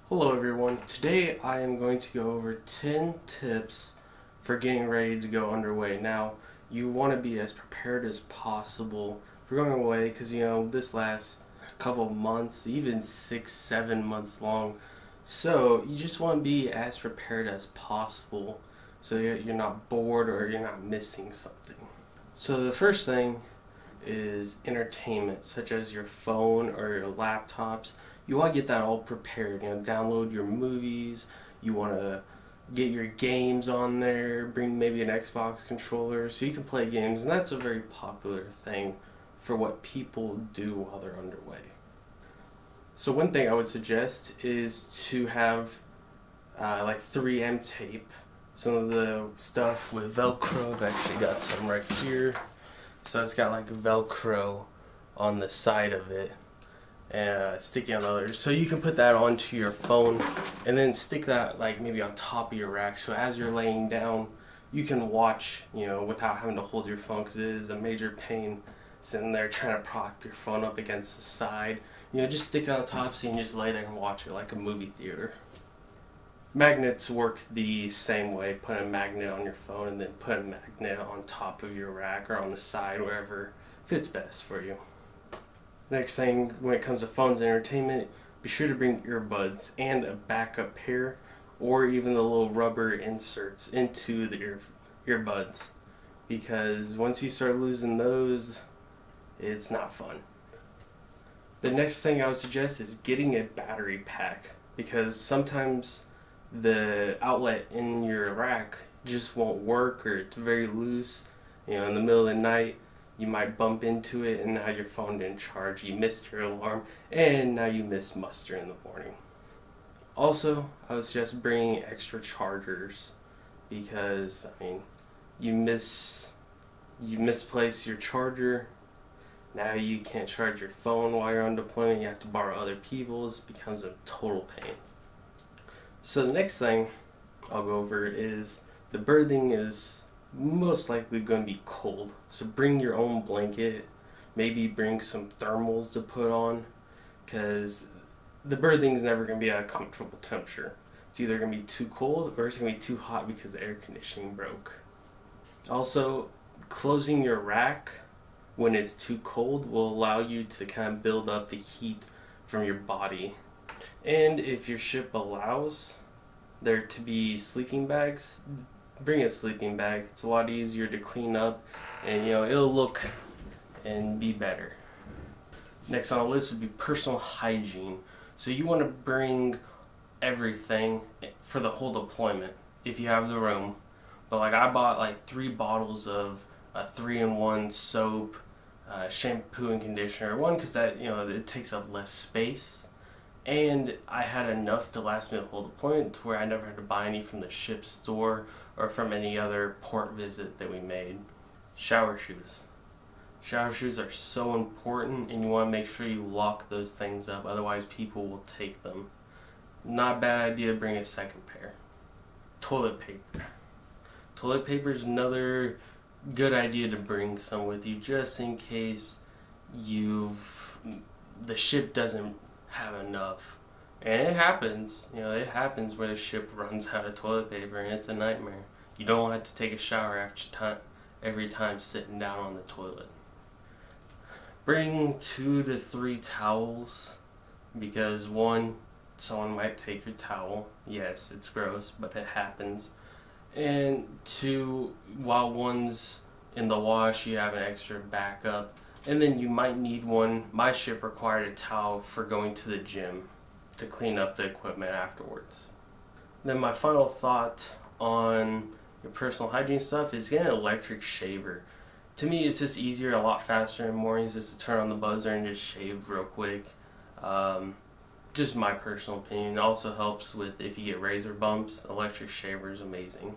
Hello everyone, today I am going to go over 10 tips for getting ready to go underway. Now, you want to be as prepared as possible for going away because this lasts a couple of months, even 6-7 months long. So you just want to be as prepared as possible so that you're not bored or you're not missing something. So the first thing is entertainment, such as your phone or your laptops. You want to get that all prepared. Download your movies. You want to get your games on there. Bring maybe an Xbox controller so you can play games, and that's a very popular thing for what people do while they're underway. So one thing I would suggest is to have like 3M tape. Some of the stuff with Velcro. I've actually got some right here. So it's got like Velcro on the side of it and sticky on the other. So you can put that onto your phone and then stick that like maybe on top of your rack. So as you're laying down, you can watch, without having to hold your phone, because it is a major pain sitting there trying to prop your phone up against the side. Just stick it on top so you can just lay there and watch it like a movie theater. Magnets work the same way. Put a magnet on your phone and then put a magnet on top of your rack or on the side, wherever fits best for you. Next thing, when it comes to phones and entertainment, be sure to bring earbuds and a backup pair or even the little rubber inserts into the earbuds, because once you start losing those, it's not fun. The next thing I would suggest is getting a battery pack, because sometimes the outlet in your rack just won't work, or it's very loose. In the middle of the night you might bump into it and now your phone didn't charge, you missed your alarm, and now you miss muster in the morning. Also, I would suggest bringing extra chargers, because you misplace your charger, now you can't charge your phone while you're on deployment, you have to borrow other people's, it becomes a total pain. So the next thing I'll go over is the berthing is most likely going to be cold. So bring your own blanket, maybe bring some thermals to put on, because the berthing is never going to be at a comfortable temperature. It's either going to be too cold or it's going to be too hot because the air conditioning broke. Also, closing your rack when it's too cold will allow you to kind of build up the heat from your body. And if your ship allows there to be sleeping bags, bring a sleeping bag. It's a lot easier to clean up, and it'll look and be better. Next on the list would be personal hygiene. So you want to bring everything for the whole deployment if you have the room. But like I bought like 3 bottles of a 3-in-1 soap, shampoo and conditioner. One, because that it takes up less space. And I had enough to last me the whole deployment to where I never had to buy any from the ship store or from any other port visit that we made. Shower shoes. Shower shoes are so important, and you want to make sure you lock those things up, otherwise people will take them. Not a bad idea to bring a second pair. Toilet paper. Toilet paper is another good idea to bring some with you, just in case the ship doesn't have enough. And it happens, it happens where the ship runs out of toilet paper, and it's a nightmare. You don't have to take a shower every time sitting down on the toilet. Bring 2 to 3 towels, because one, someone might take your towel. Yes, it's gross, but it happens. And 2, while one's in the wash, you have an extra backup. And then you might need one. My ship required a towel for going to the gym to clean up the equipment afterwards. Then my final thought on your personal hygiene stuff is get an electric shaver. To me, it's just easier, a lot faster in the mornings, just to turn on the buzzer and just shave real quick. Just my personal opinion. It also helps with if you get razor bumps. Electric shaver is amazing.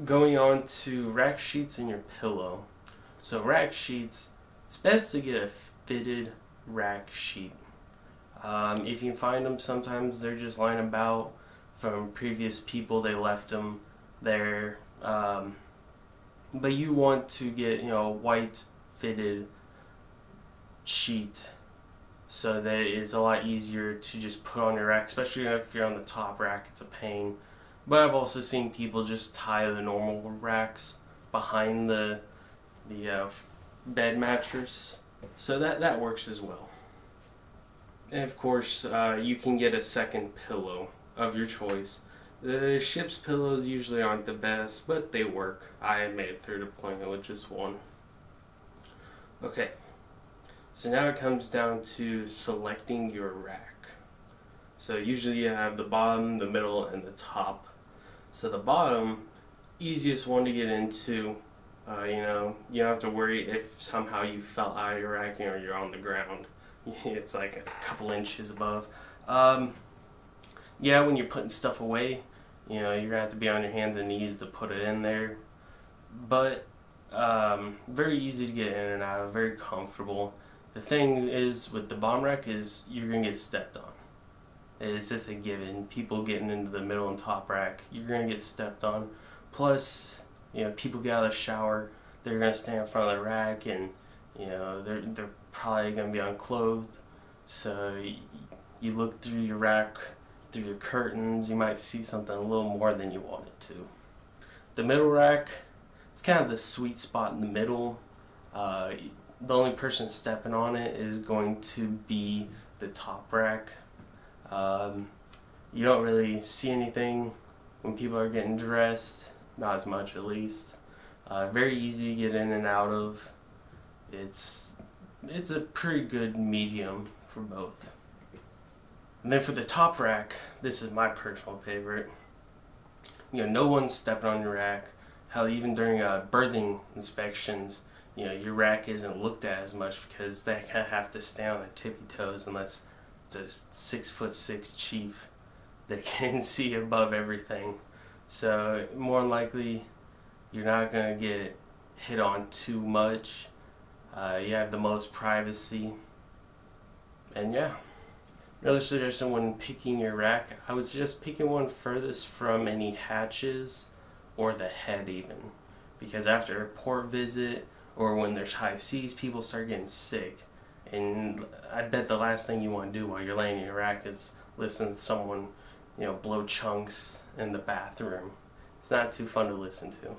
Going on to rack sheets and your pillow. So rack sheets, it's best to get a fitted rack sheet. If you can find them, sometimes they're just lying about from previous people, they left them there. But you want to get a white fitted sheet so that it's a lot easier to just put on your rack, especially if you're on the top rack. It's a pain. But I've also seen people just tie the normal racks behind the bed mattress, so that works as well. And of course, you can get a second pillow of your choice. The ship's pillows usually aren't the best, but they work. I made it through deployment with just one. Okay, so now it comes down to selecting your rack. So usually you have the bottom, the middle, and the top. So the bottom, easiest one to get into. You don't have to worry if somehow you fell out of your racking or you're on the ground. It's like a couple inches above. Yeah, when you're putting stuff away, you're gonna have to be on your hands and knees to put it in there. But very easy to get in and out of, very comfortable. The thing is with the bottom rack is you're gonna get stepped on. It's just a given. People getting into the middle and top rack, you're gonna get stepped on. Plus, people get out of the shower, they're gonna stand in front of the rack, and they're probably gonna be unclothed. So you look through your rack, through your curtains, you might see something a little more than you wanted to. The middle rack, it's kind of the sweet spot in the middle. The only person stepping on it is going to be the top rack. You don't really see anything when people are getting dressed, not as much at least. Very easy to get in and out of. It's a pretty good medium for both. And then for the top rack, this is my personal favorite. No one's stepping on your rack. Hell, even during berthing inspections, your rack isn't looked at as much because they kind of have to stand on their tippy toes unless it's a 6'6" chief that can see above everything. So more than likely, you're not gonna get hit on too much. You have the most privacy, and yeah. Another suggestion when picking your rack, I would suggest picking one furthest from any hatches or the head even, because after a port visit or when there's high seas, people start getting sick, and I bet the last thing you want to do while you're laying in your rack is listen to someone blow chunks in the bathroom. It's not too fun to listen to.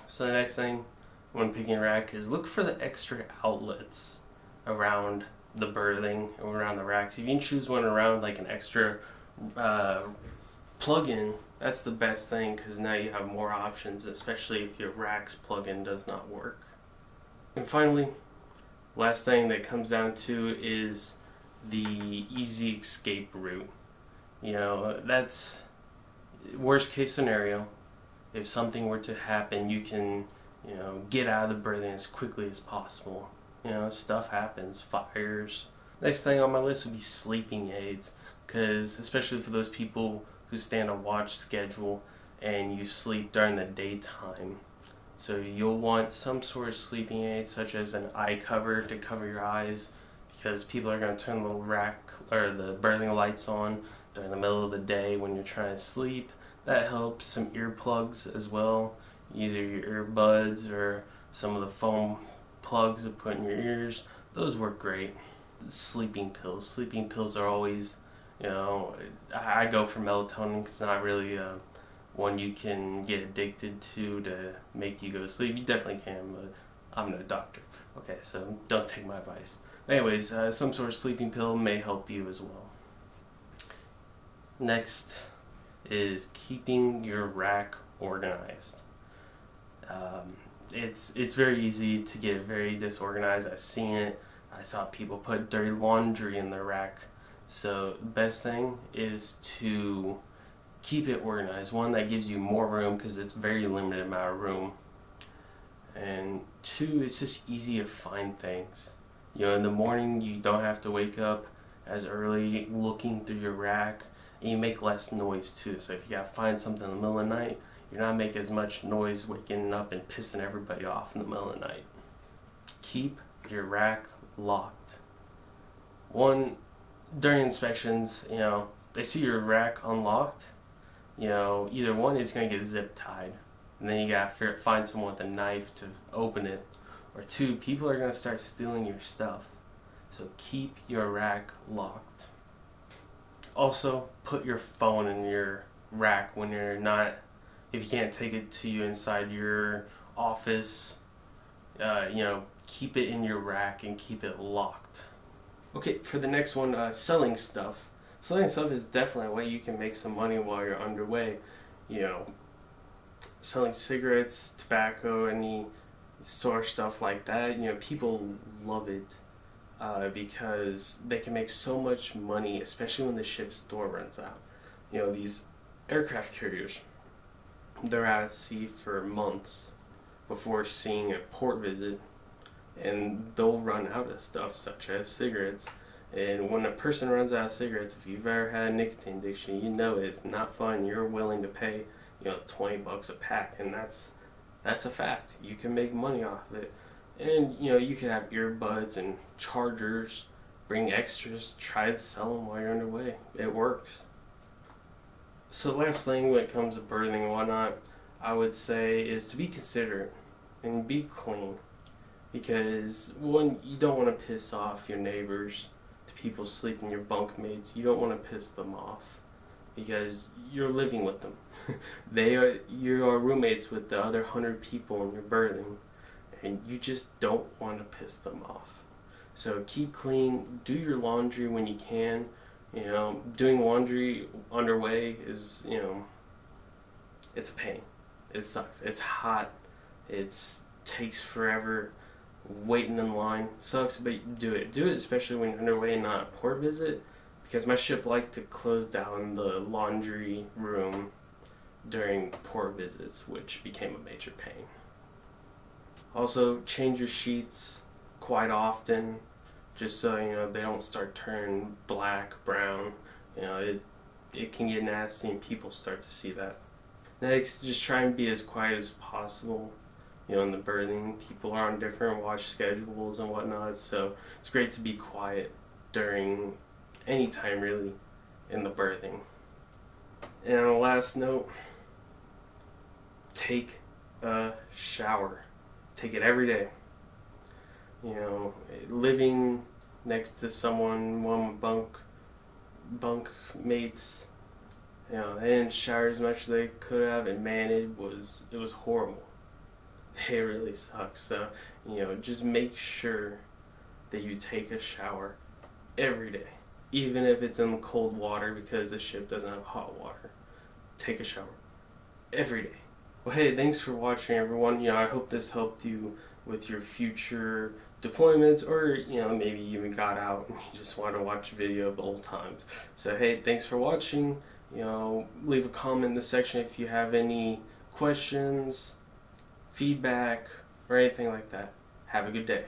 So the next thing when picking a rack is look for the extra outlets around the berthing or around the racks. If you can choose one around like an extra plug-in, that's the best thing, because now you have more options, especially if your rack's plug-in does not work. And finally, last thing that comes down to is the easy escape route. That's worst case scenario. If something were to happen, you can get out of the berthing as quickly as possible. Stuff happens, fires. Next thing on my list would be sleeping aids, because especially for those people who stand a watch schedule and you sleep during the daytime. So you'll want some sort of sleeping aid, such as an eye cover to cover your eyes, because people are going to turn the rack or the berthing lights on during the middle of the day when you're trying to sleep. That helps. Some earplugs as well, either your earbuds or some of the foam plugs to put in your ears. Those work great. Sleeping pills. Sleeping pills are always, I go for melatonin. It's not really one you can get addicted to make you go to sleep. You definitely can, but I'm no doctor. Okay, so don't take my advice. Anyways, some sort of sleeping pill may help you as well. Next is keeping your rack organized. It's very easy to get very disorganized. I've seen it. I saw people put dirty laundry in their rack. So the best thing is to keep it organized. One, that gives you more room because it's very limited amount of room. And two, it's just easy to find things. In the morning you don't have to wake up as early looking through your rack, and you make less noise too. So if you gotta find something in the middle of the night, you're not making as much noise waking up and pissing everybody off in the middle of the night. Keep your rack locked. One, during inspections, they see your rack unlocked, either one, it's going to get zip tied, and then you got to find someone with a knife to open it, or two, people are going to start stealing your stuff. So keep your rack locked. Also, put your phone in your rack when you're not, if you can't take it to you inside your office, keep it in your rack and keep it locked. Okay, for the next one, selling stuff. Selling stuff is definitely a way you can make some money while you're underway. Selling cigarettes, tobacco, any sort of stuff like that. People love it because they can make so much money, especially when the ship's door runs out. These aircraft carriers, they're out at sea for months before seeing a port visit, and they'll run out of stuff such as cigarettes. And when a person runs out of cigarettes, if you've ever had a nicotine addiction, you know it's not fun. You're willing to pay, $20 a pack, and that's a fact. You can make money off of it. And you can have earbuds and chargers, bring extras, try to sell them while you're underway. It works. So last thing when it comes to birthing and whatnot, I would say is to be considerate and be clean, because one, you don't want to piss off your neighbors, the people sleeping, your bunkmates. You don't want to piss them off because you're living with them. You are roommates with the other 100 people in your birthing, and you just don't want to piss them off. So keep clean, do your laundry when you can. Doing laundry underway is, it's a pain. It sucks. It's hot. It takes forever. Waiting in line sucks, but do it. Do it especially when you're underway and not a port visit, because my ship liked to close down the laundry room during port visits, which became a major pain. Also, change your sheets quite often, just so they don't start turning black, brown. It can get nasty and people start to see that. Next, just try and be as quiet as possible. In the birthing, people are on different watch schedules and whatnot, so it's great to be quiet during any time really in the birthing. And on a last note, take a shower. Take it every day. Living next to someone, one bunk mates, they didn't shower as much as they could have, and man, it was horrible. It really sucks. So, just make sure that you take a shower every day, even if it's in cold water because the ship doesn't have hot water. Take a shower every day. Well, hey, thanks for watching, everyone. I hope this helped you with your future deployments, or maybe you even got out and you just want to watch a video of the old times. So hey, thanks for watching. Leave a comment in the section if you have any questions, feedback, or anything like that. Have a good day.